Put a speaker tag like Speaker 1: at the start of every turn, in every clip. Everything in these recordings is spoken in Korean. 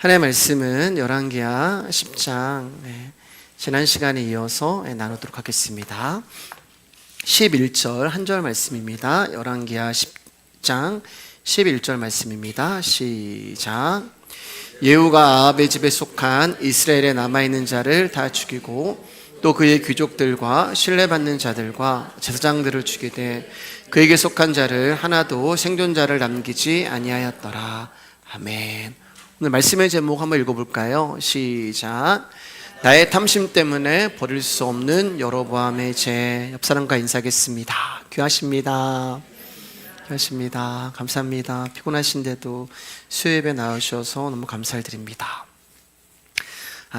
Speaker 1: 하나님의 말씀은 열왕기하 10장 지난 시간에 이어서 나누도록 하겠습니다. 11절 한 절 말씀입니다. 열왕기하 10장 11절 말씀입니다. 시작. 예후가 아합의 집에 속한 이스라엘에 남아있는 자를 다 죽이고 또 그의 귀족들과 신뢰받는 자들과 제사장들을 죽이되 그에게 속한 자를 하나도 생존자를 남기지 아니하였더라. 아멘. 오늘 말씀의 제목 한번 읽어볼까요? 시작. 나의 탐심 때문에 버릴 수 없는 여로보암의 죄. 옆 사람과 인사하겠습니다. 귀하십니다. 귀하십니다. 감사합니다. 피곤하신데도 수요예배 나오셔서 너무 감사를 드립니다.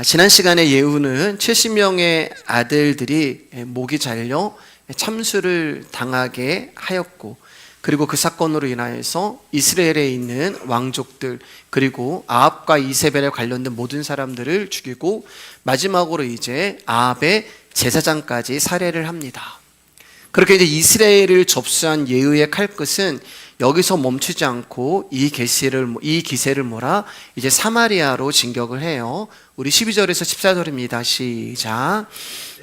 Speaker 1: 지난 시간에 예후는 70명의 아들들이 목이 잘려 참수를 당하게 하였고, 그리고 그 사건으로 인하여서 이스라엘에 있는 왕족들 그리고 아합과 이세벨에 관련된 모든 사람들을 죽이고 마지막으로 이제 아합의 제사장까지 살해를 합니다. 그렇게 이제 이스라엘을 접수한 예후의 칼끝은 여기서 멈추지 않고 이 기세를 몰아 이제 사마리아로 진격을 해요. 우리 12절에서 14절입니다. 시작.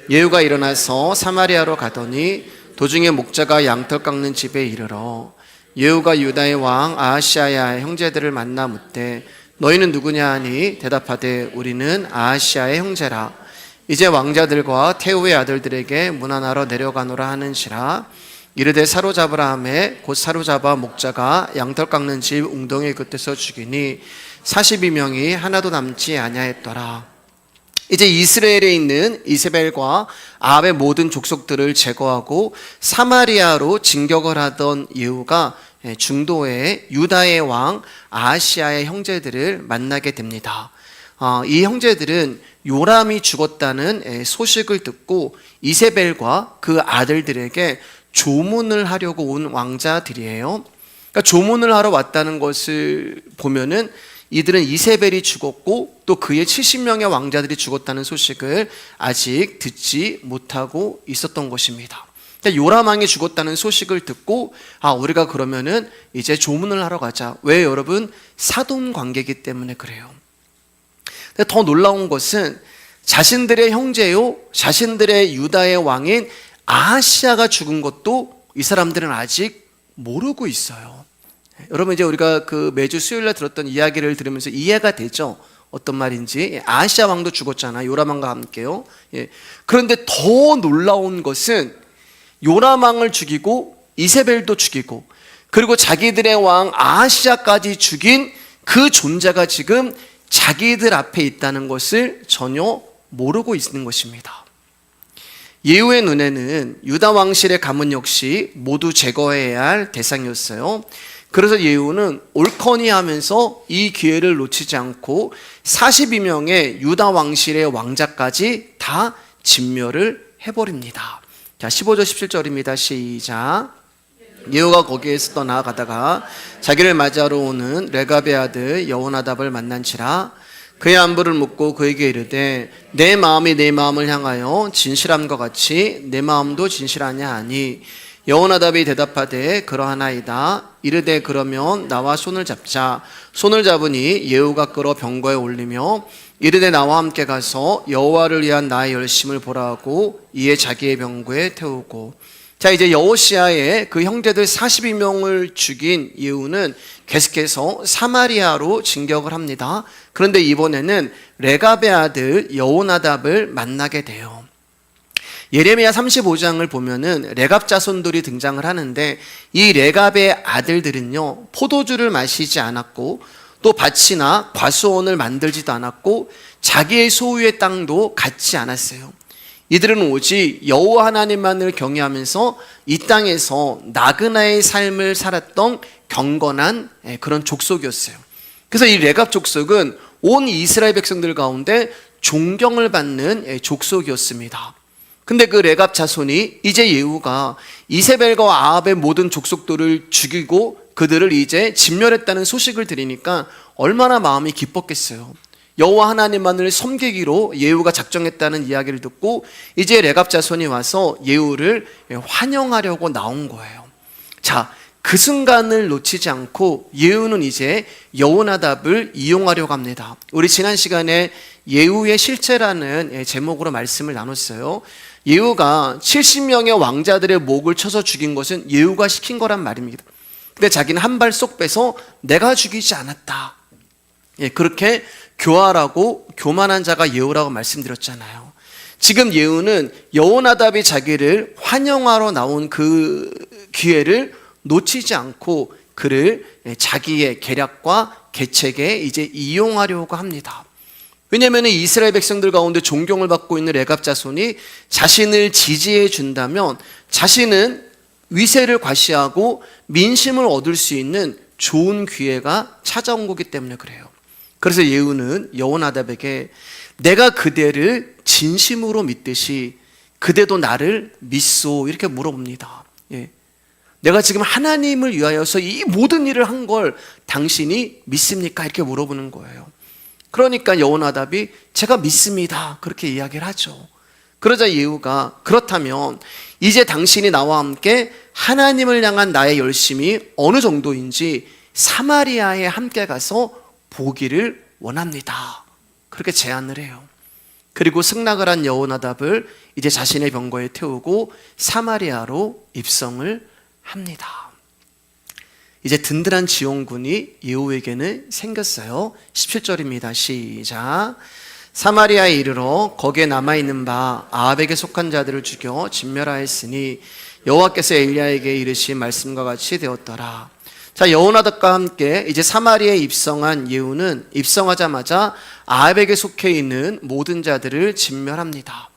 Speaker 1: 예후가 일어나서 사마리아로 가더니 도중에 목자가 양털 깎는 집에 이르러 예후가 유다의 왕 아하시아의 형제들을 만나 묻되 너희는 누구냐 하니 대답하되 우리는 아하시아의 형제라. 이제 왕자들과 태후의 아들들에게 문안하러 내려가노라 하는지라. 이르되 사로잡으라 하매 곧 사로잡아 목자가 양털 깎는 집 웅덩이 끝에서 죽이니 42명이 하나도 남지 아니하였더라. 이제 이스라엘에 있는 이세벨과 아합의 모든 족속들을 제거하고 사마리아로 진격을 하던 예후가 중도의 유다의 왕 아하시아의 형제들을 만나게 됩니다. 이 형제들은 요람이 죽었다는 소식을 듣고 이세벨과 그 아들들에게 조문을 하려고 온 왕자들이에요. 그러니까 조문을 하러 왔다는 것을 보면은 이들은 이세벨이 죽었고 또 그의 70명의 왕자들이 죽었다는 소식을 아직 듣지 못하고 있었던 것입니다. 요람 왕이 죽었다는 소식을 듣고 우리가 그러면은 이제 조문을 하러 가자. 왜 여러분? 사돈 관계이기 때문에 그래요. 근데 더 놀라운 것은 자신들의 형제요, 자신들의 유다의 왕인 아하시아가 죽은 것도 이 사람들은 아직 모르고 있어요. 여러분, 이제 우리가 그 매주 수요일날 들었던 이야기를 들으면서 이해가 되죠? 어떤 말인지. 아하시아 왕도 죽었잖아요. 요람 왕과 함께요. 그런데 더 놀라운 것은 요람 왕을 죽이고 이세벨도 죽이고 그리고 자기들의 왕 아하시아까지 죽인 그 존재가 지금 자기들 앞에 있다는 것을 전혀 모르고 있는 것입니다. 예후의 눈에는 유다 왕실의 가문 역시 모두 제거해야 할 대상이었어요. 그래서 예후는 옳거니 하면서 이 기회를 놓치지 않고 42명의 유다 왕실의 왕자까지 다 진멸을 해버립니다. 자, 15절 17절입니다. 시작. 예후가 거기에서 떠나가다가 자기를 맞이하러 오는 레갑의 아들 여호나답을 만난지라. 그의 안부를 묻고 그에게 이르되 내 마음이 내 마음을 향하여 진실함과 같이 내 마음도 진실하냐 하니 여호나답이 대답하되 그러하나이다. 이르되 그러면 나와 손을 잡자. 손을 잡으니 예후가 끌어 병거에 올리며 이르되 나와 함께 가서 여호와를 위한 나의 열심을 보라 하고 이에 자기의 병거에 태우고. 자, 이제 여호시아의 그 형제들 42명을 죽인 예후는 계속해서 사마리아로 진격을 합니다. 그런데 이번에는 레갑의 아들 여호나답을 만나게 돼요. 예레미야 35장을 보면은 레갑 자손들이 등장을 하는데 이 레갑의 아들들은요, 포도주를 마시지 않았고 또 밭이나 과수원을 만들지도 않았고 자기의 소유의 땅도 갖지 않았어요. 이들은 오직 여호와 하나님만을 경외하면서 이 땅에서 나그나의 삶을 살았던 경건한 그런 족속이었어요. 그래서 이 레갑 족속은 온 이스라엘 백성들 가운데 존경을 받는 족속이었습니다. 근데 그 레갑 자손이 이제 예후가 이세벨과 아합의 모든 족속들을 죽이고 그들을 이제 진멸했다는 소식을 들으니까 얼마나 마음이 기뻤겠어요. 여호와 하나님만을 섬기기로 예후가 작정했다는 이야기를 듣고 이제 레갑 자손이 와서 예후를 환영하려고 나온 거예요. 자, 그 순간을 놓치지 않고 예후는 이제 여호나답을 이용하려고 합니다. 우리 지난 시간에 예후의 실체라는 제목으로 말씀을 나눴어요. 예후가 70명의 왕자들의 목을 쳐서 죽인 것은 예후가 시킨 거란 말입니다. 근데 자기는 한 발 쏙 빼서 내가 죽이지 않았다. 그렇게 교활하고 교만한 자가 예후라고 말씀드렸잖아요. 지금 예후는 여호나답이 자기를 환영하러 나온 그 기회를 놓치지 않고 그를 자기의 계략과 계책에 이제 이용하려고 합니다. 왜냐하면 이스라엘 백성들 가운데 존경을 받고 있는 레갑 자손이 자신을 지지해 준다면 자신은 위세를 과시하고 민심을 얻을 수 있는 좋은 기회가 찾아온 거기 때문에 그래요. 그래서 예후는 여호나답에게 내가 그대를 진심으로 믿듯이 그대도 나를 믿소 이렇게 물어봅니다. 내가 지금 하나님을 위하여서 이 모든 일을 한 걸 당신이 믿습니까? 이렇게 물어보는 거예요. 그러니까 여호나답이 제가 믿습니다 그렇게 이야기를 하죠. 그러자 예후가 그렇다면 이제 당신이 나와 함께 하나님을 향한 나의 열심이 어느 정도인지 사마리아에 함께 가서 보기를 원합니다 그렇게 제안을 해요. 그리고 승낙을 한 여호나답을 이제 자신의 병거에 태우고 사마리아로 입성을 합니다. 이제 든든한 지원군이 예후에게는 생겼어요. 17절입니다. 시작. 사마리아에 이르러 거기에 남아있는 바 아합에게 속한 자들을 죽여 진멸하였으니 여호와께서 엘리야에게 이르신 말씀과 같이 되었더라. 자, 여호나답과 함께 이제 사마리아에 입성한 예후는 입성하자마자 아합에게 속해 있는 모든 자들을 진멸합니다.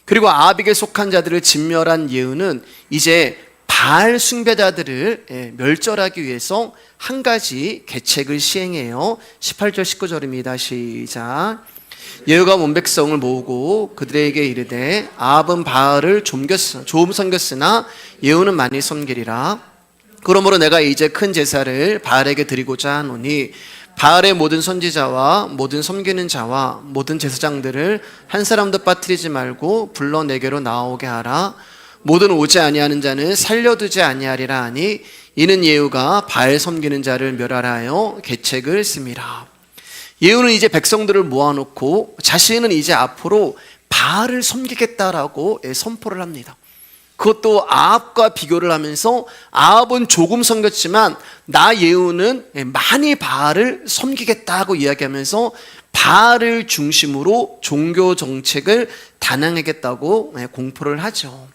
Speaker 1: 그리고 아합에게 속한 자들을 진멸한 예후는 이제 바알 숭배자들을 멸절하기 위해서 한 가지 계책을 시행해요. 18절 19절입니다. 시작. 예후가 온 백성을 모으고 그들에게 이르되 아합은 바알을 조금 섬겼으나 예후는 많이 섬기리라. 그러므로 내가 이제 큰 제사를 바알에게 드리고자 하노니 바알의 모든 선지자와 모든 섬기는 자와 모든 제사장들을 한 사람도 빠뜨리지 말고 불러 내게로 나오게 하라. 모든 오지 아니하는 자는 살려두지 아니하리라 하니 이는 예후가 바알 섬기는 자를 멸하라 하여 계책을 씁니다. 예후는 이제 백성들을 모아놓고 자신은 이제 앞으로 바알을 섬기겠다라고 선포를 합니다. 그것도 아합과 비교를 하면서 아합은 조금 섬겼지만 나 예후는 많이 바알을 섬기겠다고 이야기하면서 바알을 중심으로 종교 정책을 단행하겠다고 공포를 하죠.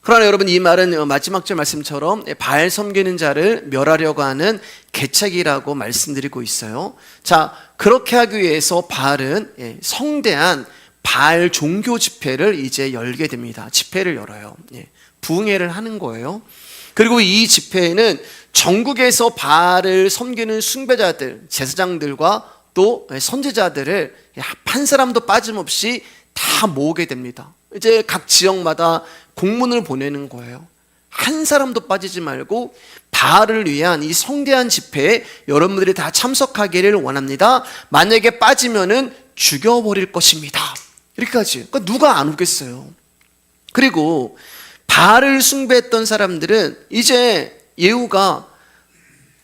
Speaker 1: 그러나 여러분 이 말은 마지막 절 말씀처럼 바알 섬기는 자를 멸하려고 하는 계책이라고 말씀드리고 있어요. 자, 그렇게 하기 위해서 바알은 성대한 바알 종교 집회를 이제 열게 됩니다. 집회를 열어요. 부흥회를 하는 거예요. 그리고 이 집회에는 전국에서 바알을 섬기는 숭배자들, 제사장들과 또 선지자들을 한 사람도 빠짐없이 다 모으게 됩니다. 이제 각 지역마다 공문을 보내는 거예요. 한 사람도 빠지지 말고 바알을 위한 이 성대한 집회에 여러분들이 다 참석하기를 원합니다. 만약에 빠지면은 죽여버릴 것입니다. 이렇게까지. 그러니까 누가 안 오겠어요. 그리고 바알을 숭배했던 사람들은 이제 예후가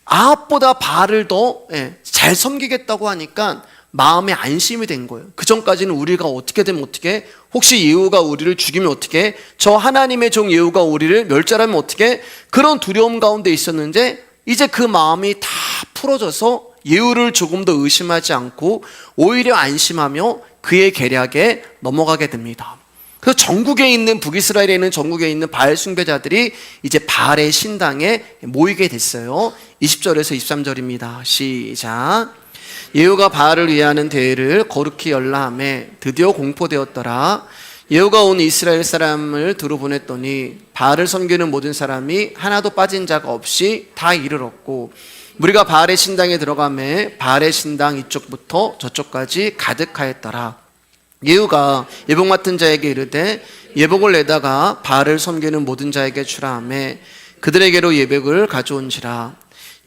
Speaker 1: 아합보다 바알을 더 잘 섬기겠다고 하니까 마음에 안심이 된 거예요. 그 전까지는 우리가 어떻게 되면 어떻게, 혹시 예후가 우리를 죽이면 어떻게, 저 하나님의 종 예후가 우리를 멸절하면 어떻게, 그런 두려움 가운데 있었는데 이제 그 마음이 다 풀어져서 예후를 조금 더 의심하지 않고 오히려 안심하며 그의 계략에 넘어가게 됩니다. 그래서 전국에 있는, 북이스라엘에 있는 전국에 있는 바알 숭배자들이 이제 바알의 신당에 모이게 됐어요. 20절에서 23절입니다. 시작. 예후가 바알을 위하는 대회를 거룩히 열라 하매 드디어 공포되었더라. 예후가 온 이스라엘 사람을 두루 보냈더니 바알을 섬기는 모든 사람이 하나도 빠진 자가 없이 다 이르렀고 무리가 바알의 신당에 들어가매 바알의 신당 이쪽부터 저쪽까지 가득하였더라. 예후가 예복 맡은 자에게 이르되 예복을 내다가 바알을 섬기는 모든 자에게 주라 하매 그들에게로 예복을 가져온지라.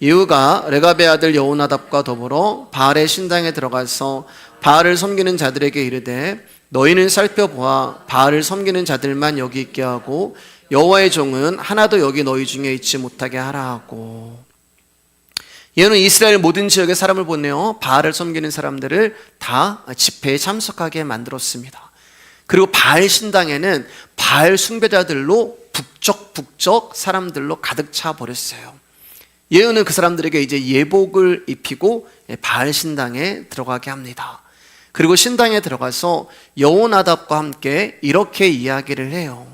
Speaker 1: 예후가 레갑의 아들 여호나답과 더불어 바알의 신당에 들어가서 바알을 섬기는 자들에게 이르되 너희는 살펴보아 바알을 섬기는 자들만 여기 있게 하고 여호와의 종은 하나도 여기 너희 중에 있지 못하게 하라 하고, 예후는 이스라엘 모든 지역의 사람을 보내어 바알을 섬기는 사람들을 다 집회에 참석하게 만들었습니다. 그리고 바알 신당에는 바알 숭배자들로 북적북적 사람들로 가득 차 버렸어요. 예후는 그 사람들에게 이제 예복을 입히고 바알 신당에 들어가게 합니다. 그리고 신당에 들어가서 여호나답과 함께 이렇게 이야기를 해요.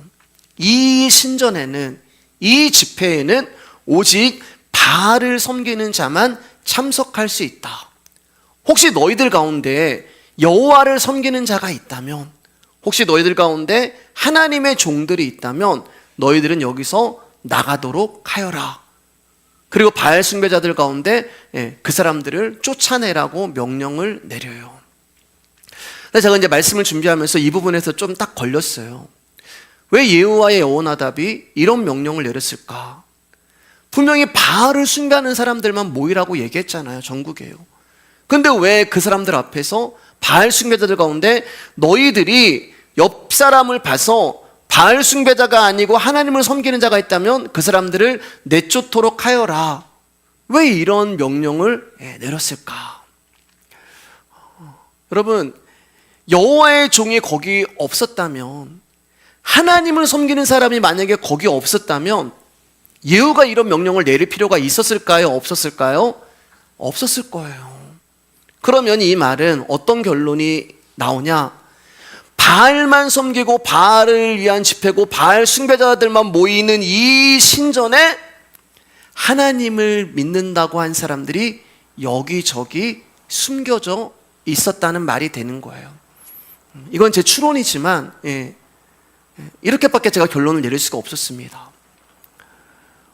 Speaker 1: 이 신전에는, 이 집회에는 오직 바알을 섬기는 자만 참석할 수 있다. 혹시 너희들 가운데 여호와를 섬기는 자가 있다면, 혹시 너희들 가운데 하나님의 종들이 있다면 너희들은 여기서 나가도록 하여라. 그리고 바알 숭배자들 가운데 그 사람들을 쫓아내라고 명령을 내려요. 제가 이제 말씀을 준비하면서 이 부분에서 좀 딱 걸렸어요. 왜 예후와의 여호나답이 이런 명령을 내렸을까? 분명히 바알을 숭배하는 사람들만 모이라고 얘기했잖아요, 전국에요. 근데 왜 그 사람들 앞에서 바알 숭배자들 가운데 너희들이 옆 사람을 봐서 바알 숭배자가 아니고 하나님을 섬기는 자가 있다면 그 사람들을 내쫓도록 하여라, 왜 이런 명령을 내렸을까? 여러분, 여호와의 종이 거기 없었다면, 하나님을 섬기는 사람이 만약에 거기 없었다면 예후가 이런 명령을 내릴 필요가 있었을까요? 없었을까요? 없었을 거예요. 그러면 이 말은 어떤 결론이 나오냐? 바알만 섬기고 바알을 위한 집회고 바알 숭배자들만 모이는 이 신전에 하나님을 믿는다고 한 사람들이 여기저기 숨겨져 있었다는 말이 되는 거예요. 이건 제 추론이지만 이렇게밖에 제가 결론을 내릴 수가 없었습니다.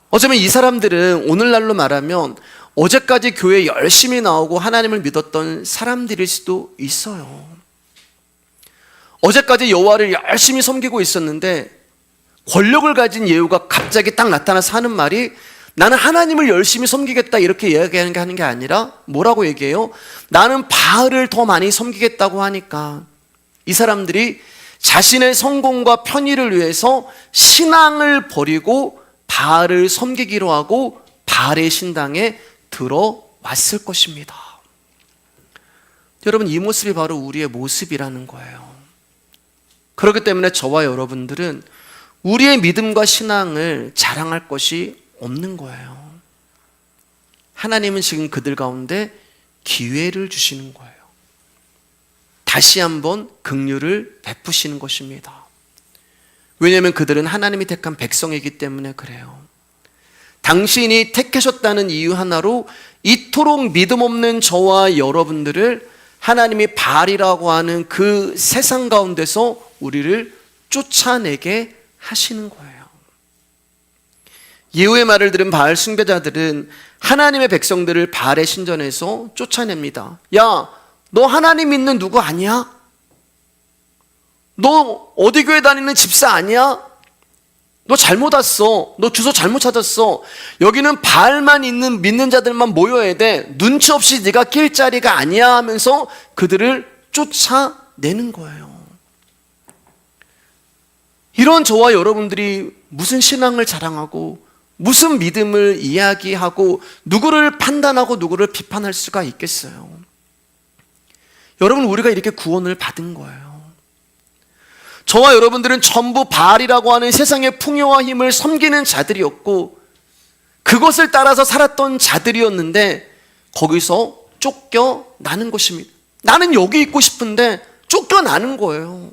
Speaker 1: 어쩌면 이 사람들은 오늘날로 말하면 어제까지 교회에 열심히 나오고 하나님을 믿었던 사람들일 수도 있어요. 어제까지 여호와를 열심히 섬기고 있었는데 권력을 가진 예후가 갑자기 딱 나타나서 하는 말이, 나는 하나님을 열심히 섬기겠다, 이렇게 이야기하는 게 아니라 뭐라고 얘기해요? 나는 바알을 더 많이 섬기겠다고 하니까 이 사람들이 자신의 성공과 편의를 위해서 신앙을 버리고 바알을 섬기기로 하고 바알의 신당에 들어왔을 것입니다. 여러분, 이 모습이 바로 우리의 모습이라는 거예요. 그렇기 때문에 저와 여러분들은 우리의 믿음과 신앙을 자랑할 것이 없는 거예요. 하나님은 지금 그들 가운데 기회를 주시는 거예요. 다시 한번 긍휼을 베푸시는 것입니다. 왜냐하면 그들은 하나님이 택한 백성이기 때문에 그래요. 당신이 택하셨다는 이유 하나로 이토록 믿음 없는 저와 여러분들을 하나님이 바알이라고 하는 그 세상 가운데서 우리를 쫓아내게 하시는 거예요. 예후의 말을 들은 바알 숭배자들은 하나님의 백성들을 바알의 신전에서 쫓아냅니다. 야, 너 하나님 믿는 누구 아니야? 너 어디 교회 다니는 집사 아니야? 너 잘못 왔어. 너 주소 잘못 찾았어. 여기는 바알만 있는 믿는 자들만 모여야 돼. 눈치 없이 네가 낄 자리가 아니야 하면서 그들을 쫓아내는 거예요. 이런 저와 여러분들이 무슨 신앙을 자랑하고 무슨 믿음을 이야기하고 누구를 판단하고 누구를 비판할 수가 있겠어요? 여러분, 우리가 이렇게 구원을 받은 거예요. 저와 여러분들은 전부 바알이라고 하는 세상의 풍요와 힘을 섬기는 자들이었고 그것을 따라서 살았던 자들이었는데 거기서 쫓겨나는 것입니다. 나는 여기 있고 싶은데 쫓겨나는 거예요.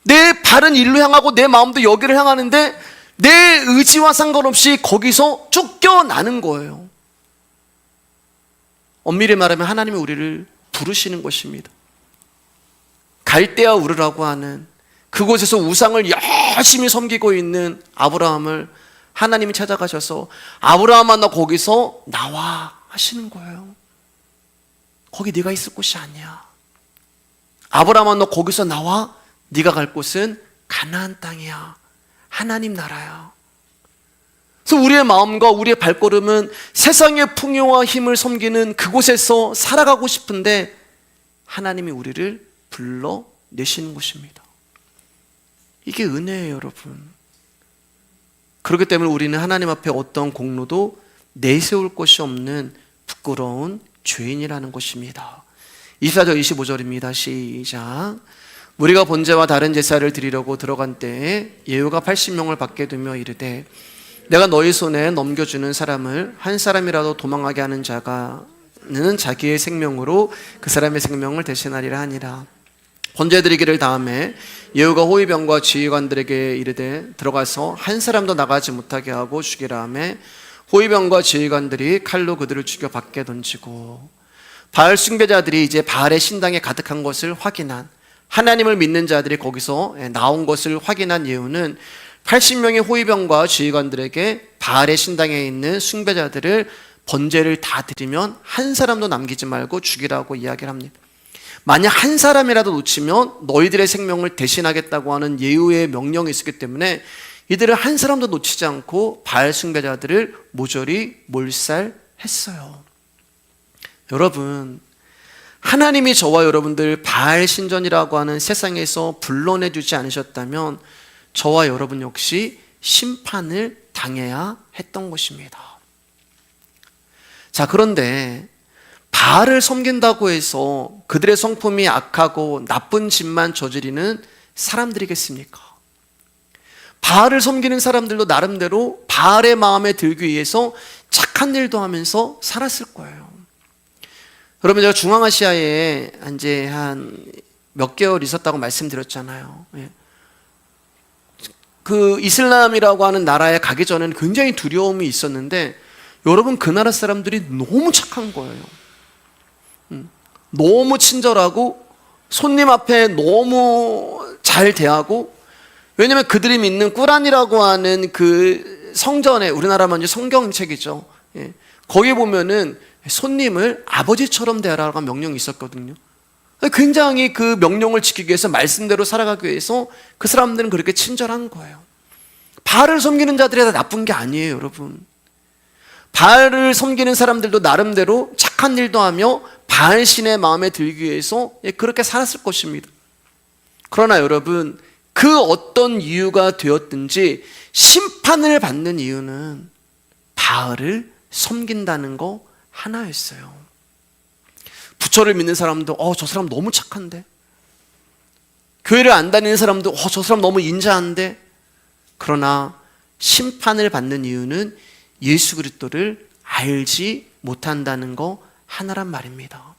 Speaker 1: 내 발은 일로 향하고 내 마음도 여기를 향하는데 내 의지와 상관없이 거기서 쫓겨나는 거예요. 엄밀히 말하면 하나님이 우리를 부르시는 것입니다. 갈대아 우르라고 하는 그곳에서 우상을 열심히 섬기고 있는 아브라함을 하나님이 찾아가셔서 아브라함아, 너 거기서 나와 하시는 거예요. 거기 네가 있을 곳이 아니야. 아브라함아, 너 거기서 나와. 네가 갈 곳은 가나안 땅이야. 하나님 나라야. 그래서 우리의 마음과 우리의 발걸음은 세상의 풍요와 힘을 섬기는 그곳에서 살아가고 싶은데 하나님이 우리를 불러내시는 것입니다. 이게 은혜예요, 여러분. 그렇기 때문에 우리는 하나님 앞에 어떤 공로도 내세울 것이 없는 부끄러운 죄인이라는 것입니다. 24절 25절입니다. 시작. 우리가 번제와 다른 제사를 드리려고 들어간 때에 예후가 80명을 밖에 두며 이르되 내가 너희 손에 넘겨주는 사람을 한 사람이라도 도망하게 하는 자가는 자기의 생명으로 그 사람의 생명을 대신하리라 하니라. 번제 드리기를 다음에 예후가 호위병과 지휘관들에게 이르되 들어가서 한 사람도 나가지 못하게 하고 죽이라 하매 호위병과 지휘관들이 칼로 그들을 죽여 밖에 던지고, 바알 숭배자들이 이제 바알의 신당에 가득한 것을 확인한, 하나님을 믿는 자들이 거기서 나온 것을 확인한 예후는 80명의 호위병과 지휘관들에게 바알의 신당에 있는 숭배자들을 번제를 다 드리면 한 사람도 남기지 말고 죽이라고 이야기를 합니다. 만약 한 사람이라도 놓치면 너희들의 생명을 대신하겠다고 하는 예후의 명령이 있었기 때문에 이들을 한 사람도 놓치지 않고 바알 숭배자들을 모조리 몰살했어요. 여러분, 하나님이 저와 여러분들 바알 신전이라고 하는 세상에서 불러내주지 않으셨다면 저와 여러분 역시 심판을 당해야 했던 것입니다. 자, 그런데 바알을 섬긴다고 해서 그들의 성품이 악하고 나쁜 짓만 저지르는 사람들이겠습니까? 바알을 섬기는 사람들도 나름대로 바알의 마음에 들기 위해서 착한 일도 하면서 살았을 거예요. 여러분, 제가 중앙아시아에 이제 한 몇 개월 있었다고 말씀드렸잖아요. 그 이슬람이라고 하는 나라에 가기 전에는 굉장히 두려움이 있었는데 여러분, 그 나라 사람들이 너무 착한 거예요. 너무 친절하고 손님 앞에 너무 잘 대하고, 왜냐면 그들이 믿는 꾸란이라고 하는 그 성전에, 우리나라만 이제 성경책이죠. 거기 보면은 손님을 아버지처럼 대하라고 명령이 있었거든요. 굉장히 그 명령을 지키기 위해서, 말씀대로 살아가기 위해서 그 사람들은 그렇게 친절한 거예요. 바알을 섬기는 자들이 다 나쁜 게 아니에요, 여러분. 바알을 섬기는 사람들도 나름대로 착한 일도 하며 바알 신의 마음에 들기 위해서 그렇게 살았을 것입니다. 그러나 여러분, 그 어떤 이유가 되었든지 심판을 받는 이유는 바알을 섬긴다는 거 하나였어요. 부처를 믿는 사람도 저 사람 너무 착한데, 교회를 안 다니는 사람도 저 사람 너무 인자한데, 그러나 심판을 받는 이유는 예수 그리스도를 알지 못한다는 거 하나란 말입니다.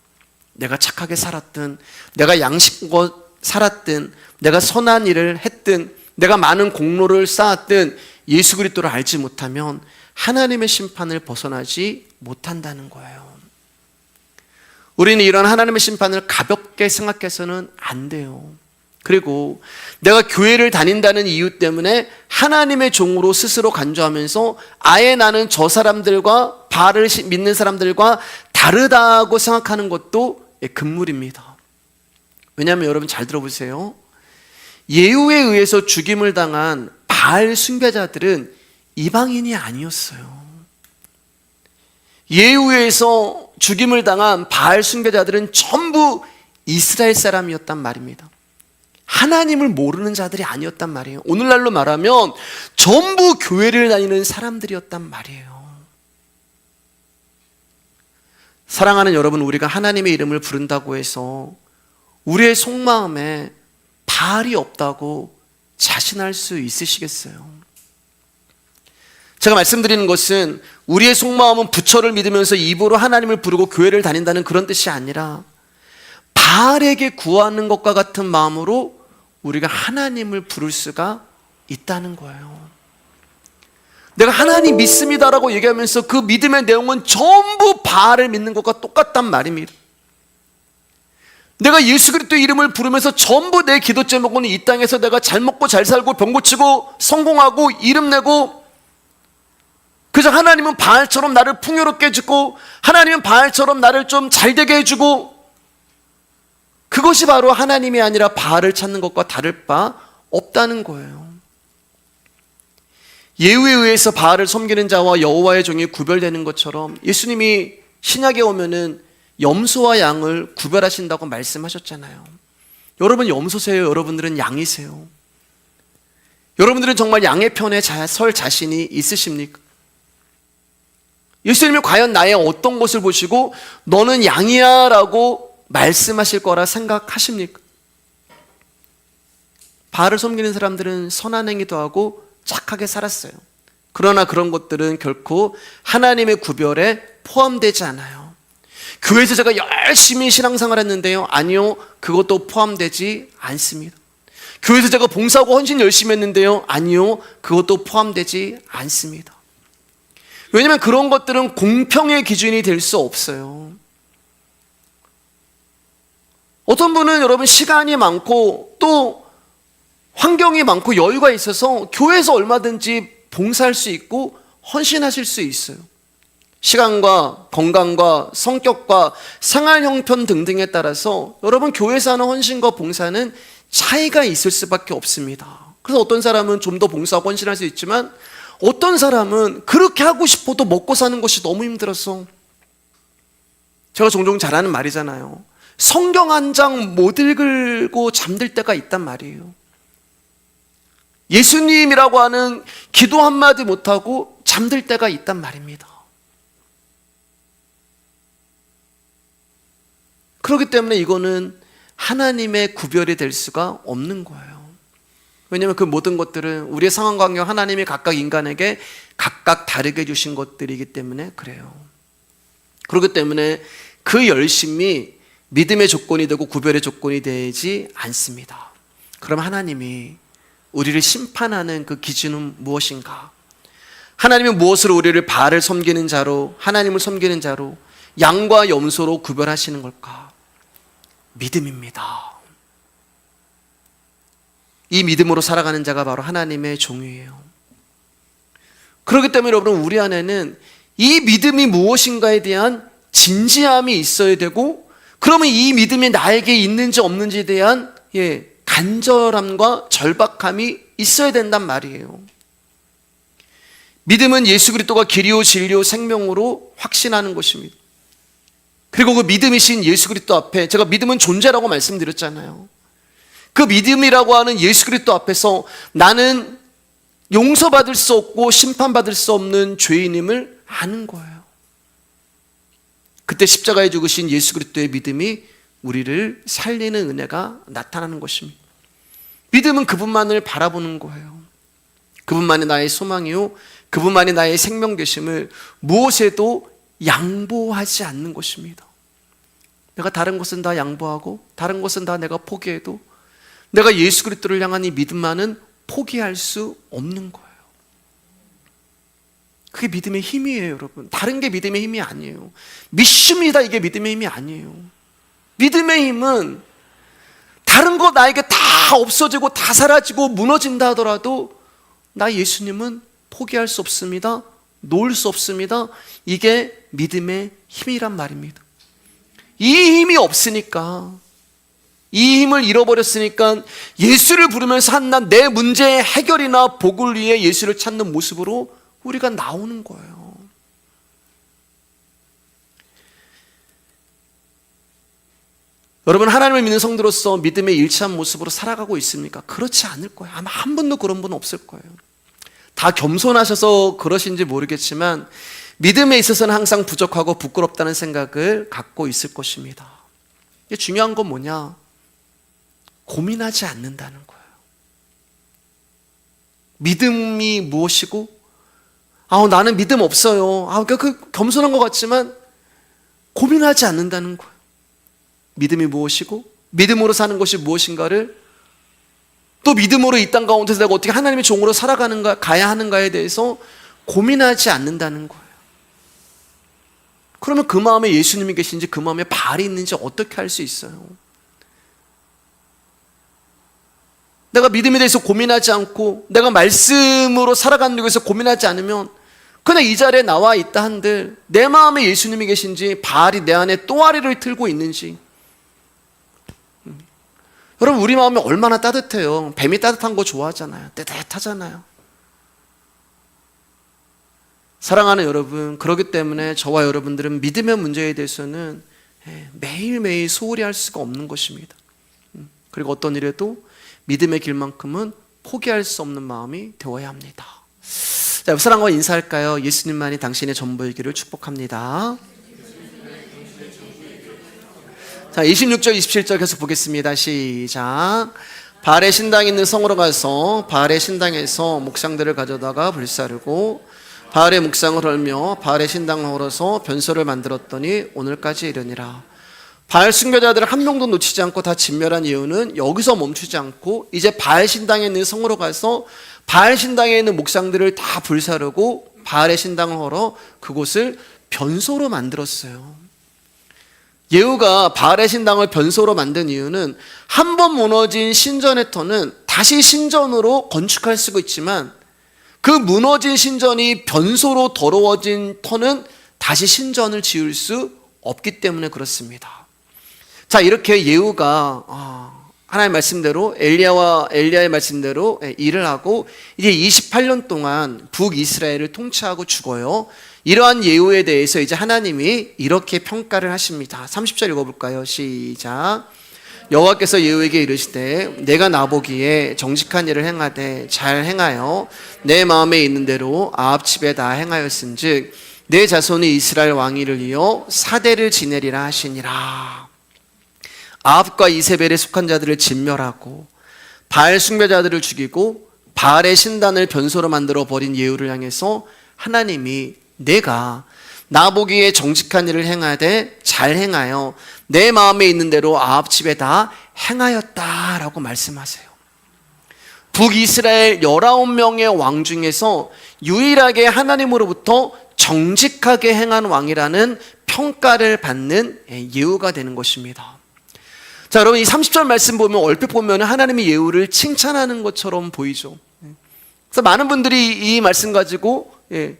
Speaker 1: 내가 착하게 살았든, 내가 양심껏 살았든, 내가 선한 일을 했든, 내가 많은 공로를 쌓았든 예수 그리스도를 알지 못하면 하나님의 심판을 벗어나지 못한다는 거예요. 우리는 이런 하나님의 심판을 가볍게 생각해서는 안 돼요. 그리고 내가 교회를 다닌다는 이유 때문에 하나님의 종으로 스스로 간주하면서 아예 나는 저 사람들과, 바알을 믿는 사람들과 다르다고 생각하는 것도 금물입니다. 왜냐하면 여러분 잘 들어보세요. 예후에 의해서 죽임을 당한 바알 숭배자들은 이방인이 아니었어요. 예후에 의해서 죽임을 당한 바알 숭배자들은 전부 이스라엘 사람이었단 말입니다. 하나님을 모르는 자들이 아니었단 말이에요. 오늘날로 말하면 전부 교회를 다니는 사람들이었단 말이에요. 사랑하는 여러분, 우리가 하나님의 이름을 부른다고 해서 우리의 속마음에 바알이 없다고 자신할 수 있으시겠어요? 제가 말씀드리는 것은 우리의 속마음은 부처를 믿으면서 입으로 하나님을 부르고 교회를 다닌다는 그런 뜻이 아니라 바알에게 구하는 것과 같은 마음으로 우리가 하나님을 부를 수가 있다는 거예요. 내가 하나님 믿습니다라고 얘기하면서 그 믿음의 내용은 전부 바알을 믿는 것과 똑같단 말입니다. 내가 예수 그리스도의 이름을 부르면서 전부 내 기도 제목은 이 땅에서 내가 잘 먹고 잘 살고 병 고치고 성공하고 이름 내고, 그래서 하나님은 바알처럼 나를 풍요롭게 해주고, 하나님은 바알처럼 나를 좀 잘되게 해주고, 그것이 바로 하나님이 아니라 바알을 찾는 것과 다를 바 없다는 거예요. 예후에 의해서 바알을 섬기는 자와 여호와의 종이 구별되는 것처럼 예수님이 신약에 오면은 염소와 양을 구별하신다고 말씀하셨잖아요. 여러분 염소세요? 여러분들은 양이세요? 여러분들은 정말 양의 편에 설 자신이 있으십니까? 예수님이 과연 나의 어떤 것을 보시고 너는 양이야 라고 말씀하실 거라 생각하십니까? 바알을 섬기는 사람들은 선한 행위도 하고 착하게 살았어요. 그러나 그런 것들은 결코 하나님의 구별에 포함되지 않아요. 교회에서 제가 열심히 신앙생활 했는데요, 아니요, 그것도 포함되지 않습니다. 교회에서 제가 봉사하고 헌신 열심히 했는데요, 아니요, 그것도 포함되지 않습니다. 왜냐하면 그런 것들은 공평의 기준이 될 수 없어요. 어떤 분은 여러분 시간이 많고 또 환경이 많고 여유가 있어서 교회에서 얼마든지 봉사할 수 있고 헌신하실 수 있어요. 시간과 건강과 성격과 생활 형편 등등에 따라서 여러분 교회에서 하는 헌신과 봉사는 차이가 있을 수밖에 없습니다. 그래서 어떤 사람은 좀 더 봉사하고 헌신할 수 있지만 어떤 사람은 그렇게 하고 싶어도 먹고 사는 것이 너무 힘들어서, 제가 종종 잘하는 말이잖아요. 성경 한 장 못 읽고 잠들 때가 있단 말이에요. 예수님이라고 하는 기도 한마디 못하고 잠들 때가 있단 말입니다. 그렇기 때문에 이거는 하나님의 구별이 될 수가 없는 거예요. 왜냐하면 그 모든 것들은 우리의 상황 관계 하나님이 각각 인간에게 각각 다르게 주신 것들이기 때문에 그래요. 그렇기 때문에 그 열심이 믿음의 조건이 되고 구별의 조건이 되지 않습니다. 그럼 하나님이 우리를 심판하는 그 기준은 무엇인가? 하나님은 무엇으로 우리를 바알을 섬기는 자로, 하나님을 섬기는 자로, 양과 염소로 구별하시는 걸까? 믿음입니다. 이 믿음으로 살아가는 자가 바로 하나님의 종이에요. 그렇기 때문에 여러분, 우리 안에는 이 믿음이 무엇인가에 대한 진지함이 있어야 되고, 그러면 이 믿음이 나에게 있는지 없는지에 대한 간절함과 절박함이 있어야 된단 말이에요. 믿음은 예수 그리스도가 길이요 진리요 생명으로 확신하는 것입니다. 그리고 그 믿음이신 예수 그리스도 앞에, 제가 믿음은 존재라고 말씀드렸잖아요. 그 믿음이라고 하는 예수 그리스도 앞에서 나는 용서받을 수 없고 심판받을 수 없는 죄인임을 아는 거예요. 그때 십자가에 죽으신 예수 그리스도의 믿음이 우리를 살리는 은혜가 나타나는 것입니다. 믿음은 그분만을 바라보는 거예요. 그분만이 나의 소망이요, 그분만이 나의 생명 되심을 무엇에도 양보하지 않는 것입니다. 내가 다른 것은 다 양보하고 다른 것은 다 내가 포기해도 내가 예수 그리스도를 향한 이 믿음만은 포기할 수 없는 거예요. 그게 믿음의 힘이에요, 여러분. 다른 게 믿음의 힘이 아니에요. 믿습니다, 이게 믿음의 힘이 아니에요. 믿음의 힘은 다른 거 나에게 다 없어지고 다 사라지고 무너진다 하더라도 나 예수님은 포기할 수 없습니다, 놓을 수 없습니다. 이게 믿음의 힘이란 말입니다. 이 힘이 없으니까, 이 힘을 잃어버렸으니까 예수를 부르면서 한낱 내 문제의 해결이나 복을 위해 예수를 찾는 모습으로 우리가 나오는 거예요. 여러분, 하나님을 믿는 성도로서 믿음의 일치한 모습으로 살아가고 있습니까? 그렇지 않을 거예요. 아마 한 분도 그런 분은 없을 거예요. 다 겸손하셔서 그러신지 모르겠지만 믿음에 있어서는 항상 부족하고 부끄럽다는 생각을 갖고 있을 것입니다. 중요한 건 뭐냐? 고민하지 않는다는 거예요. 믿음이 무엇이고, 나는 믿음 없어요. 그 겸손한 것 같지만 고민하지 않는다는 거예요. 믿음이 무엇이고 믿음으로 사는 것이 무엇인가를, 또 믿음으로 이 땅 가운데서 내가 어떻게 하나님의 종으로 살아가는가, 가야 하는가에 대해서 고민하지 않는다는 거예요. 그러면 그 마음에 예수님이 계신지 그 마음에 바알이 있는지 어떻게 할 수 있어요? 내가 믿음에 대해서 고민하지 않고 내가 말씀으로 살아가는 것에서 고민하지 않으면 그냥 이 자리에 나와 있다 한들 내 마음에 예수님이 계신지 바알이 내 안에 또아리를 틀고 있는지. 여러분, 우리 마음이 얼마나 따뜻해요. 뱀이 따뜻한 거 좋아하잖아요. 따뜻하잖아요. 사랑하는 여러분, 그렇기 때문에 저와 여러분들은 믿음의 문제에 대해서는 매일매일 소홀히 할 수가 없는 것입니다. 그리고 어떤 일에도 믿음의 길만큼은 포기할 수 없는 마음이 되어야 합니다. 자, 옆 사람과 인사할까요? 예수님만이 당신의 전부이기를 축복합니다. 자, 26절 27절 계속 보겠습니다. 시작. 바알의 신당이 있는 성으로 가서 바알의 신당에서 목상들을 가져다가 불사르고 바알의 묵상을 헐며 바알의 신당을 헐어서 변소를 만들었더니 오늘까지 이르니라. 바알 숭배자들을 한 명도 놓치지 않고 다 진멸한 이유는 여기서 멈추지 않고 이제 바알 신당에 있는 성으로 가서 바알 신당에 있는 목상들을 다 불사르고 바알의 신당을 헐어 그곳을 변소로 만들었어요. 예후가 바알의 신당을 변소로 만든 이유는 한 번 무너진 신전의 터는 다시 신전으로 건축할 수가 있지만 그 무너진 신전이 변소로 더러워진 터는 다시 신전을 지을 수 없기 때문에 그렇습니다. 자, 이렇게 예후가 하나님의 말씀대로 엘리야의 말씀대로 일을 하고 이제 28년 동안 북이스라엘을 통치하고 죽어요. 이러한 예후에 대해서 이제 하나님이 이렇게 평가를 하십니다. 30절 읽어볼까요? 시작. 여호와께서 예후에게 이르시되 내가 나보기에 정직한 일을 행하되 잘 행하여 내 마음에 있는 대로 아합 집에 다 행하였은즉 내 자손이 이스라엘 왕위를 이어 사대를 지내리라 하시니라. 아합과 이세벨에 속한 자들을 진멸하고 바알 숭배자들을 죽이고 바알의 신단을 변소로 만들어 버린 예후를 향해서 하나님이 내가 나보기에 정직한 일을 행하되 잘 행하여 내 마음에 있는 대로 아합 집에 다 행하였다라고 말씀하세요. 북이스라엘 19명의 왕 중에서 유일하게 하나님으로부터 정직하게 행한 왕이라는 평가를 받는 예후가 되는 것입니다. 자, 여러분 이 30절 말씀 보면 얼핏 보면 하나님이 예후를 칭찬하는 것처럼 보이죠. 그래서 많은 분들이 이 말씀 가지고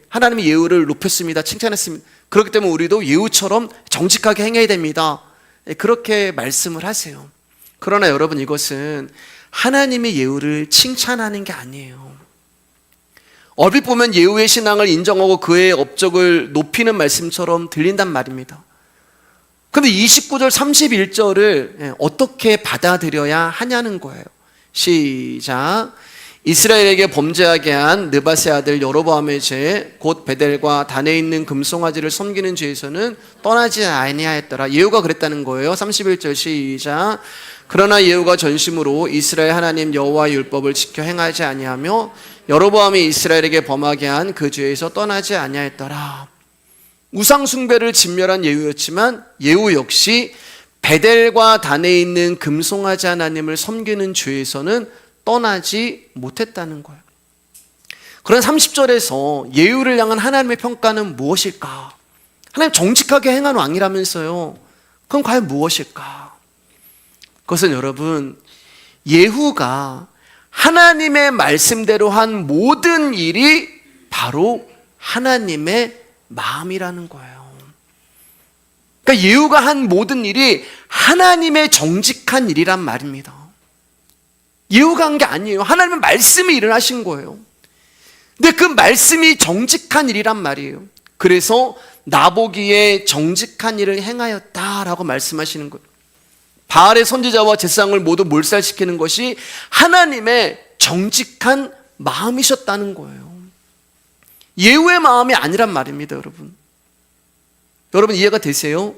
Speaker 1: 하나님이 예후를 높였습니다. 칭찬했습니다. 그렇기 때문에 우리도 예후처럼 정직하게 행해야 됩니다. 그렇게 말씀을 하세요. 그러나 여러분 이것은 하나님의 예후를 칭찬하는 게 아니에요. 얼핏 보면 예후의 신앙을 인정하고 그의 업적을 높이는 말씀처럼 들린단 말입니다. 그런데 29절 31절을 어떻게 받아들여야 하냐는 거예요. 시작. 이스라엘에게 범죄하게 한 느밧의 아들 여로보암의 죄 곧 베델과 단에 있는 금송아지를 섬기는 죄에서는 떠나지 아니하였더라. 예후가 그랬다는 거예요. 31절 시작. 그러나 예후가 전심으로 이스라엘 하나님 여호와의 율법을 지켜 행하지 아니하며 여로보암이 이스라엘에게 범하게 한 그 죄에서 떠나지 아니하였더라. 우상 숭배를 진멸한 예후였지만 예후 역시 베델과 단에 있는 금송아지 하나님을 섬기는 죄에서는 떠나지 못했다는 거예요. 그런 30절에서 예후를 향한 하나님의 평가는 무엇일까? 하나님 정직하게 행한 왕이라면서요. 그럼 과연 무엇일까? 그것은 여러분 예후가 하나님의 말씀대로 한 모든 일이 바로 하나님의 마음이라는 거예요. 그러니까 예후가 한 모든 일이 하나님의 정직한 일이란 말입니다. 예후가 한 게 아니에요. 하나님의 말씀이 일을 하신 거예요. 근데 그 말씀이 정직한 일이란 말이에요. 그래서 나보기에 정직한 일을 행하였다라고 말씀하시는 거예요. 바알의 선지자와 제사장을 모두 몰살시키는 것이 하나님의 정직한 마음이셨다는 거예요. 예후의 마음이 아니란 말입니다, 여러분. 여러분 이해가 되세요?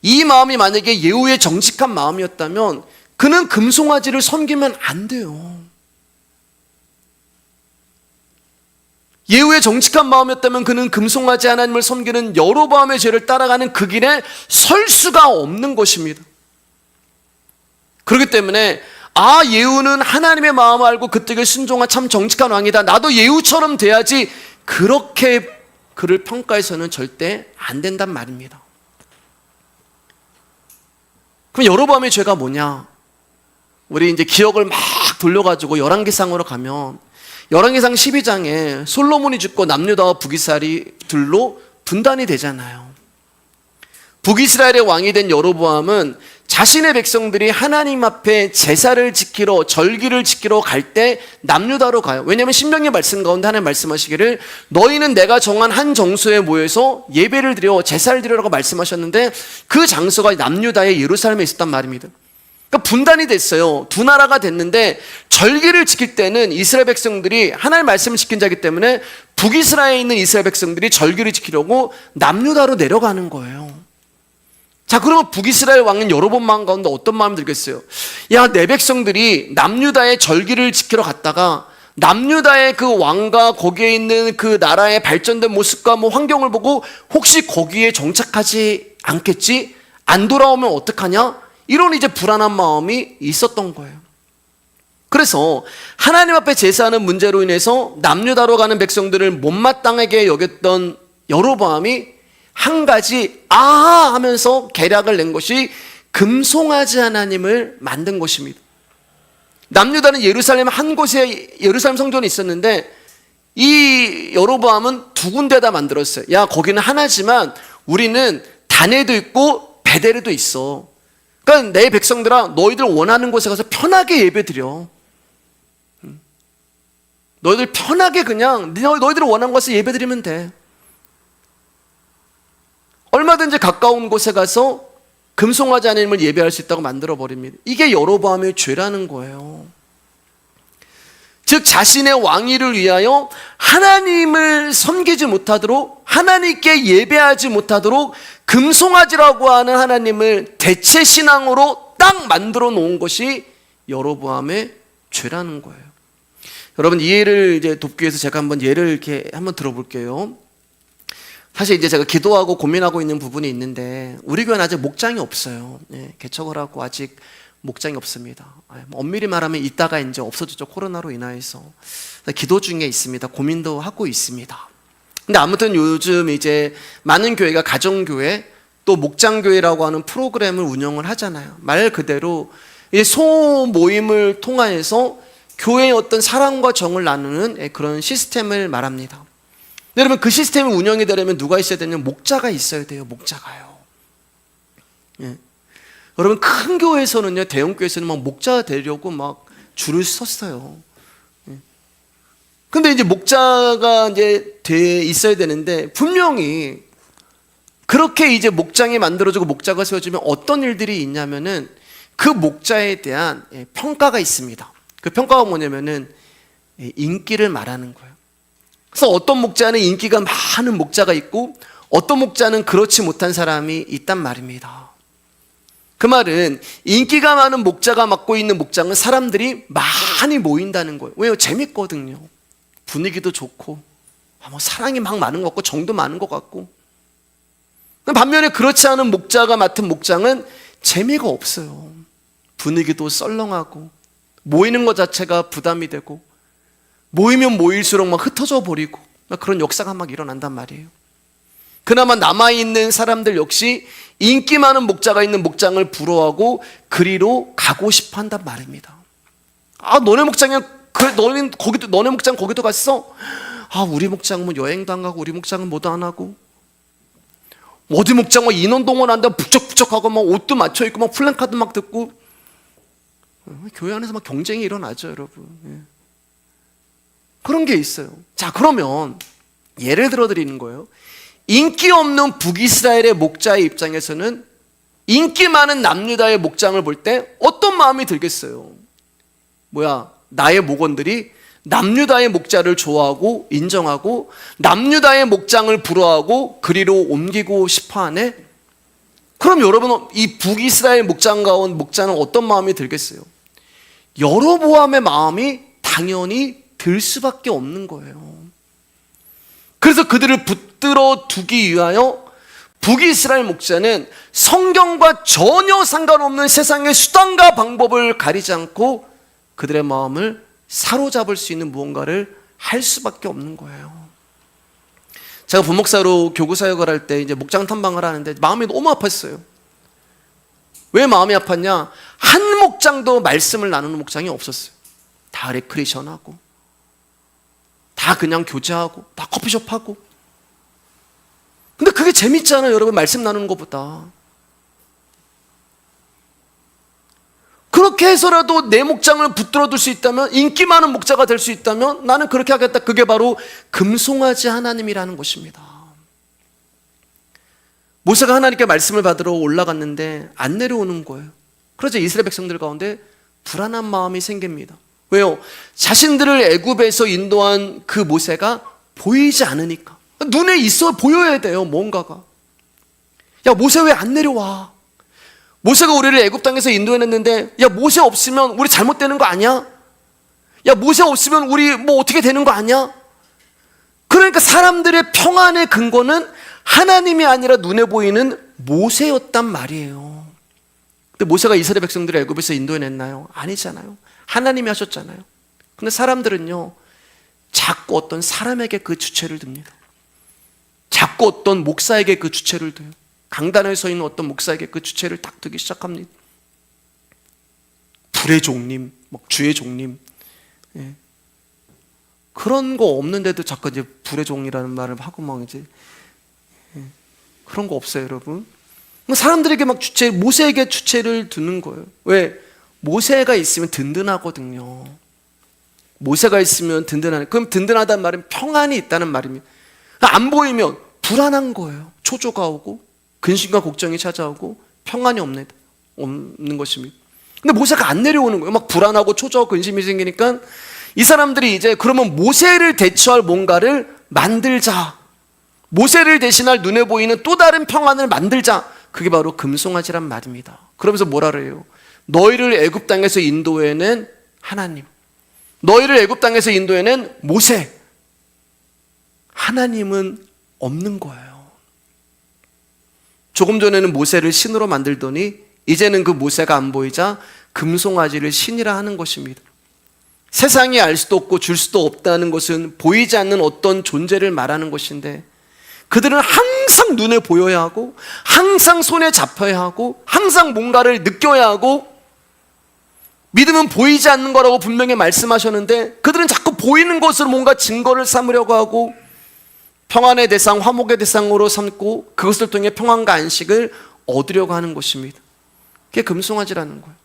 Speaker 1: 이 마음이 만약에 예후의 정직한 마음이었다면 그는 금송아지를 섬기면 안 돼요. 예후의 정직한 마음이었다면 그는 금송아지 하나님을 섬기는 여로보암의 죄를 따라가는 그 길에 설 수가 없는 것입니다. 그렇기 때문에 예후는 하나님의 마음을 알고 그 뜻을 순종한 참 정직한 왕이다. 나도 예후처럼 돼야지. 그렇게 그를 평가해서는 절대 안 된단 말입니다. 그럼 여로보암의 죄가 뭐냐? 우리 이제 기억을 막 돌려가지고 열왕기상으로 가면 열왕기상 12장에 솔로몬이 죽고 남유다와 북이스라엘이 둘로 분단이 되잖아요. 북이스라엘의 왕이 된 여로보암은 자신의 백성들이 하나님 앞에 제사를 지키러 절기를 지키러 갈 때 남유다로 가요. 왜냐하면 신명기 말씀 가운데 하나님 말씀하시기를 너희는 내가 정한 한 정소에 모여서 예배를 드려 제사를 드리라고 말씀하셨는데 그 장소가 남유다의 예루살렘에 있었단 말입니다. 그러니까 분단이 됐어요. 두 나라가 됐는데 절기를 지킬 때는 이스라엘 백성들이 하나님의 말씀을 지킨 자이기 때문에 북이스라엘에 있는 이스라엘 백성들이 절기를 지키려고 남유다로 내려가는 거예요. 자, 그러면 북이스라엘 왕인 여로보암 왕 가운데 어떤 마음이 들겠어요? 야, 내 백성들이 남유다의 절기를 지키러 갔다가 남유다의 그 왕과 거기에 있는 그 나라의 발전된 모습과 뭐 환경을 보고 혹시 거기에 정착하지 않겠지? 안 돌아오면 어떡하냐? 이런 이제 불안한 마음이 있었던 거예요. 그래서 하나님 앞에 제사하는 문제로 인해서 남유다로 가는 백성들을 못마땅하게 여겼던 여로보암이 한 가지 아하 하면서 계략을 낸 것이 금송아지 하나님을 만든 것입니다. 남유다는 예루살렘 한 곳에 예루살렘 성전이 있었는데 이 여로보암은 두 군데다 만들었어요. 야, 거기는 하나지만 우리는 다네도 있고 베델에도 있어. 그러니까 내 백성들아, 너희들 원하는 곳에 가서 편하게 예배드려. 너희들 편하게 그냥 너희들 원하는 곳에 예배드리면 돼. 얼마든지 가까운 곳에 가서 금송아지 하나님을 예배할 수 있다고 만들어버립니다. 이게 여로보암의 죄라는 거예요. 즉 자신의 왕위를 위하여 하나님을 섬기지 못하도록, 하나님께 예배하지 못하도록 금송아지라고 하는 하나님을 대체 신앙으로 딱 만들어 놓은 것이 여로보암의 죄라는 거예요. 여러분, 이해를 이제 돕기 위해서 제가 한번 예를 이렇게 한번 들어볼게요. 사실 이제 제가 기도하고 고민하고 있는 부분이 있는데 우리 교회는 아직 목장이 없어요. 개척을 하고 아직 목장이 없습니다. 엄밀히 말하면 이따가 이제 없어졌죠. 코로나로 인하여서. 기도 중에 있습니다. 고민도 하고 있습니다. 근데 아무튼 요즘 이제 많은 교회가 가정교회 또 목장교회라고 하는 프로그램을 운영을 하잖아요. 말 그대로 소모임을 통하여서 교회의 어떤 사랑과 정을 나누는 그런 시스템을 말합니다. 여러분, 그 시스템이 운영이 되려면 누가 있어야 되냐면 목자가 있어야 돼요. 목자가요. 예. 여러분, 큰 교회에서는요, 대형 교회에서는 막 목자 되려고 막 줄을 섰어요. 예. 근데 이제 목자가 이제 돼 있어야 되는데 분명히 그렇게 이제 목장이 만들어지고 목자가 세워지면 어떤 일들이 있냐면은 그 목자에 대한 평가가 있습니다. 그 평가가 뭐냐면은 인기를 말하는 거예요. 그래서 어떤 목자는 인기가 많은 목자가 있고 어떤 목자는 그렇지 못한 사람이 있단 말입니다. 그 말은 인기가 많은 목자가 맡고 있는 목장은 사람들이 많이 모인다는 거예요. 왜요? 재밌거든요. 분위기도 좋고 뭐 사랑이 막 많은 것 같고 정도 많은 것 같고. 반면에 그렇지 않은 목자가 맡은 목장은 재미가 없어요. 분위기도 썰렁하고 모이는 것 자체가 부담이 되고 모이면 모일수록 막 흩어져 버리고 그런 역사가 막 일어난단 말이에요. 그나마 남아있는 사람들 역시 인기 많은 목자가 있는 목장을 부러워하고 그리로 가고 싶어 한단 말입니다. 아, 너네 목장에 너네 목장 거기도 갔어? 아, 우리 목장은 뭐 여행도 안 가고 우리 목장은 뭐도 안 하고 어디 목장 뭐 인원 동원한다 북적북적하고 막 옷도 맞춰 입고 막 플랜카드 막 듣고 교회 안에서 막 경쟁이 일어나죠, 여러분. 예. 그런 게 있어요. 자, 그러면 예를 들어 드리는 거예요. 인기 없는 북이스라엘의 목자의 입장에서는 인기 많은 남유다의 목장을 볼 때 어떤 마음이 들겠어요? 뭐야, 나의 목원들이 남유다의 목자를 좋아하고 인정하고 남유다의 목장을 부러워하고 그리로 옮기고 싶어하네? 그럼 여러분, 이 북이스라엘 목장가 온 목자는 어떤 마음이 들겠어요? 여로보암의 마음이 당연히 들 수밖에 없는 거예요. 그래서 그들을 붙들어 두기 위하여 북이스라엘 목자는 성경과 전혀 상관없는 세상의 수단과 방법을 가리지 않고 그들의 마음을 사로잡을 수 있는 무언가를 할 수밖에 없는 거예요. 제가 부목사로 교구 사역을 할 때 이제 목장 탐방을 하는데 마음이 너무 아팠어요. 왜 마음이 아팠냐? 한 목장도 말씀을 나누는 목장이 없었어요. 다 레크레이션하고 다 그냥 교제하고 다 커피숍하고. 근데 그게 재밌잖아요, 여러분. 말씀 나누는 것보다. 그렇게 해서라도 내 목장을 붙들어 둘 수 있다면, 인기 많은 목자가 될 수 있다면 나는 그렇게 하겠다. 그게 바로 금송아지 하나님이라는 것입니다. 모세가 하나님께 말씀을 받으러 올라갔는데 안 내려오는 거예요. 그러자 이스라엘 백성들 가운데 불안한 마음이 생깁니다. 왜요? 자신들을 애굽에서 인도한 그 모세가 보이지 않으니까. 눈에 있어 보여야 돼요, 뭔가가. 야, 모세 왜 안 내려와? 모세가 우리를 애굽 땅에서 인도해냈는데, 야, 모세 없으면 우리 잘못되는 거 아니야? 야, 모세 없으면 우리 뭐 어떻게 되는 거 아니야? 그러니까 사람들의 평안의 근거는 하나님이 아니라 눈에 보이는 모세였단 말이에요. 근데 모세가 이스라엘 백성들을 애굽에서 인도해냈나요? 아니잖아요. 하나님이 하셨잖아요. 근데 사람들은요, 자꾸 어떤 사람에게 그 주체를 둡니다. 자꾸 어떤 목사에게 그 주체를 둬요. 강단에 서 있는 어떤 목사에게 그 주체를 딱 두기 시작합니다. 불의 종님, 막 주의 종님. 예. 그런 거 없는데도 자꾸 이제 불의 종이라는 말을 하고 막 이제 그런 거 없어요, 여러분. 사람들에게 막 모세에게 주체를 두는 거예요. 왜? 모세가 있으면 든든하거든요. 모세가 있으면 든든하네. 그럼 든든하다는 말은 평안이 있다는 말입니다. 안 보이면 불안한 거예요. 초조가 오고 근심과 걱정이 찾아오고 평안이 없는 것입니다. 근데 모세가 안 내려오는 거예요. 막 불안하고 초조하고 근심이 생기니까 이 사람들이 이제 그러면 모세를 대처할 뭔가를 만들자. 모세를 대신할 눈에 보이는 또 다른 평안을 만들자. 그게 바로 금송아지란 말입니다. 그러면서 뭐라 그래요? 너희를 애굽 땅에서 인도해낸 하나님, 너희를 애굽 땅에서 인도해낸 모세, 하나님은 없는 거예요. 조금 전에는 모세를 신으로 만들더니 이제는 그 모세가 안 보이자 금송아지를 신이라 하는 것입니다. 세상이 알 수도 없고 줄 수도 없다는 것은 보이지 않는 어떤 존재를 말하는 것인데, 그들은 항상 눈에 보여야 하고 항상 손에 잡혀야 하고 항상 뭔가를 느껴야 하고, 믿음은 보이지 않는 거라고 분명히 말씀하셨는데 그들은 자꾸 보이는 것으로 뭔가 증거를 삼으려고 하고 평안의 대상, 화목의 대상으로 삼고 그것을 통해 평안과 안식을 얻으려고 하는 것입니다. 그게 금송아지라는 거예요.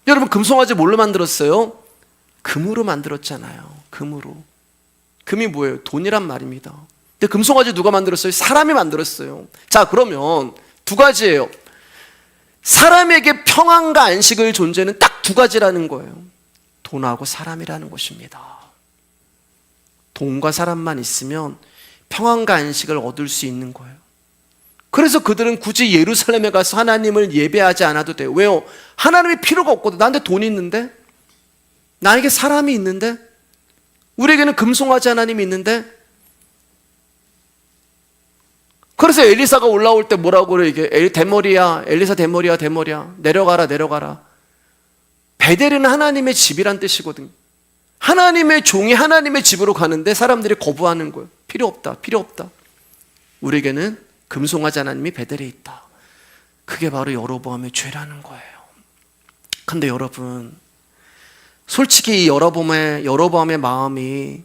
Speaker 1: 여러분, 금송아지 뭘로 만들었어요? 금으로 만들었잖아요. 금으로. 금이 뭐예요? 돈이란 말입니다. 근데 금송아지 누가 만들었어요? 사람이 만들었어요. 자, 그러면 두 가지예요. 사람에게 평안과 안식을 존재는 딱 두 가지라는 거예요. 돈하고 사람이라는 것입니다. 돈과 사람만 있으면 평안과 안식을 얻을 수 있는 거예요. 그래서 그들은 굳이 예루살렘에 가서 하나님을 예배하지 않아도 돼요. 왜요? 하나님이 필요가 없거든. 나한테 돈이 있는데, 나에게 사람이 있는데, 우리에게는 금송아지 하나님이 있는데. 그래서 엘리사가 올라올 때 뭐라고 그래? 이게 대머리야, 엘리사 대머리야, 대머리야, 내려가라, 내려가라. 베델은 하나님의 집이란 뜻이거든요. 하나님의 종이 하나님의 집으로 가는데 사람들이 거부하는 거예요. 필요 없다, 필요 없다. 우리에게는 금송아지 하나님이 베델에 있다. 그게 바로 여로보암의 죄라는 거예요. 근데 여러분, 솔직히 여로보암의 마음이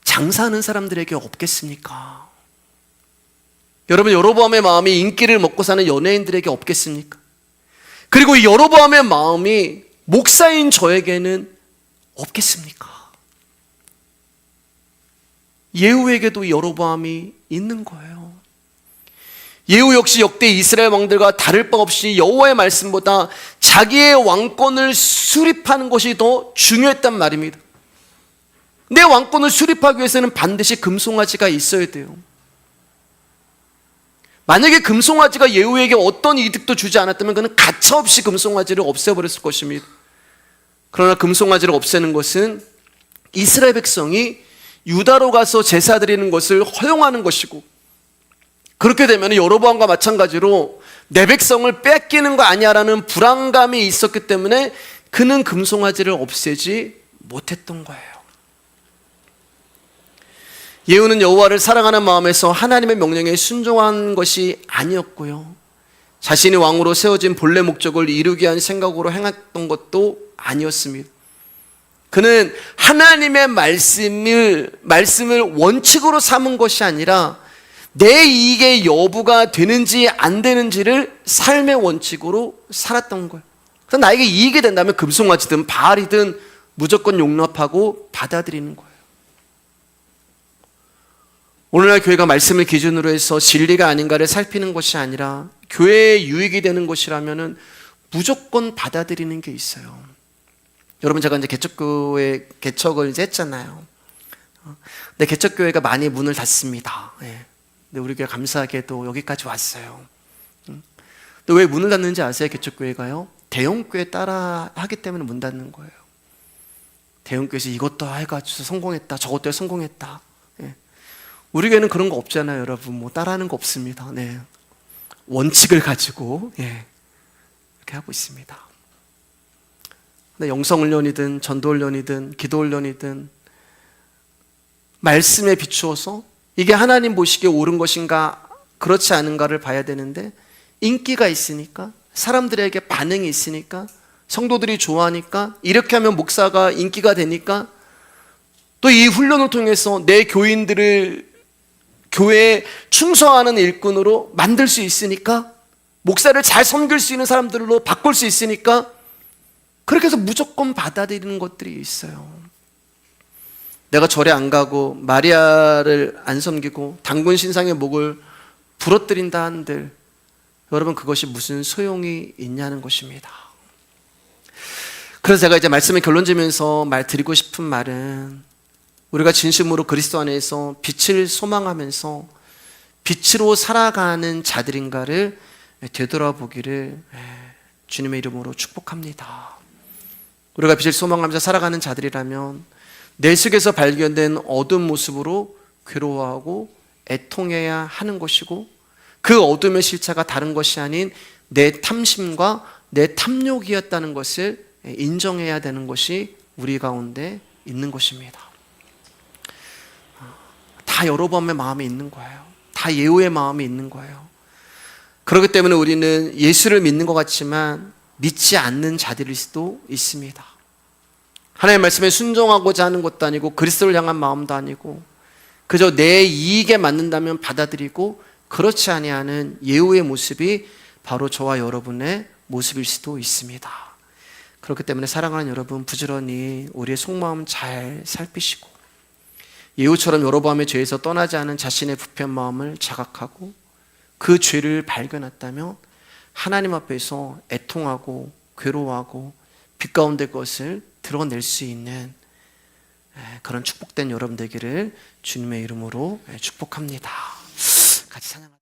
Speaker 1: 장사하는 사람들에게 없겠습니까? 여러분, 여로보암의 마음이 인기를 먹고 사는 연예인들에게 없겠습니까? 그리고 이 여로보암의 마음이 목사인 저에게는 없겠습니까? 예후에게도 여로보암이 있는 거예요. 예후 역시 역대 이스라엘 왕들과 다를 바 없이 여호와의 말씀보다 자기의 왕권을 수립하는 것이 더 중요했단 말입니다. 내 왕권을 수립하기 위해서는 반드시 금송아지가 있어야 돼요. 만약에 금송아지가 예후에게 어떤 이득도 주지 않았다면 그는 가차없이 금송아지를 없애버렸을 것입니다. 그러나 금송아지를 없애는 것은 이스라엘 백성이 유다로 가서 제사 드리는 것을 허용하는 것이고, 그렇게 되면 여로보암과 마찬가지로 내 백성을 뺏기는 거 아니야라는 불안감이 있었기 때문에 그는 금송아지를 없애지 못했던 거예요. 예후는 여호와를 사랑하는 마음에서 하나님의 명령에 순종한 것이 아니었고요, 자신이 왕으로 세워진 본래 목적을 이루기 위한 생각으로 행했던 것도 아니었습니다. 그는 하나님의 말씀을 원칙으로 삼은 것이 아니라 내 이익의 여부가 되는지 안 되는지를 삶의 원칙으로 살았던 거예요. 그래서 나에게 이익이 된다면 금송아지든 바알이든 무조건 용납하고 받아들이는 거예요. 오늘날 교회가 말씀을 기준으로 해서 진리가 아닌가를 살피는 것이 아니라 교회에 유익이 되는 것이라면 무조건 받아들이는 게 있어요. 여러분, 제가 이제 개척교회 개척을 이제 했잖아요. 근데 개척교회가 많이 문을 닫습니다. 예. 근데 우리 교회 감사하게도 여기까지 왔어요. 근데 왜 문을 닫는지 아세요? 개척교회가요? 대형교회 따라 하기 때문에 문 닫는 거예요. 대형교회에서 이것도 해가지고 성공했다, 저것도 해 성공했다. 예. 우리 교회는 그런 거 없잖아요, 여러분. 뭐 따라하는 거 없습니다. 네. 원칙을 가지고 예. 이렇게 하고 있습니다. 근데 영성훈련이든 전도훈련이든 기도훈련이든 말씀에 비추어서 이게 하나님 보시기에 옳은 것인가 그렇지 않은가를 봐야 되는데, 인기가 있으니까, 사람들에게 반응이 있으니까, 성도들이 좋아하니까, 이렇게 하면 목사가 인기가 되니까, 또 이 훈련을 통해서 내 교인들을 교회에 충성하는 일꾼으로 만들 수 있으니까, 목사를 잘 섬길 수 있는 사람들로 바꿀 수 있으니까, 그렇게 해서 무조건 받아들이는 것들이 있어요. 내가 절에 안 가고 마리아를 안 섬기고 단군 신상의 목을 부러뜨린다 한들, 여러분, 그것이 무슨 소용이 있냐는 것입니다. 그래서 제가 이제 말씀을 결론 지면서 드리고 싶은 말은, 우리가 진심으로 그리스도 안에서 빛을 소망하면서 빛으로 살아가는 자들인가를 되돌아보기를 주님의 이름으로 축복합니다. 우리가 빛을 소망하면서 살아가는 자들이라면 내 속에서 발견된 어두운 모습으로 괴로워하고 애통해야 하는 것이고, 그 어둠의 실체가 다른 것이 아닌 내 탐심과 내 탐욕이었다는 것을 인정해야 되는 것이 우리 가운데 있는 것입니다. 다 여로보암의 마음이 있는 거예요. 다 예후의 마음이 있는 거예요. 그렇기 때문에 우리는 예수를 믿는 것 같지만 믿지 않는 자들일 수도 있습니다. 하나님의 말씀에 순종하고자 하는 것도 아니고 그리스도를 향한 마음도 아니고 그저 내 이익에 맞는다면 받아들이고 그렇지 아니하는 예후의 모습이 바로 저와 여러분의 모습일 수도 있습니다. 그렇기 때문에 사랑하는 여러분, 부지런히 우리의 속마음 잘 살피시고 예후처럼 여로보암의 죄에서 떠나지 않은 자신의 부패한 마음을 자각하고 그 죄를 발견했다면 하나님 앞에서 애통하고 괴로워하고 빛 가운데 것을 드러낼 수 있는 그런 축복된 여러분 되기를 주님의 이름으로 축복합니다. 같이 찬양합니다.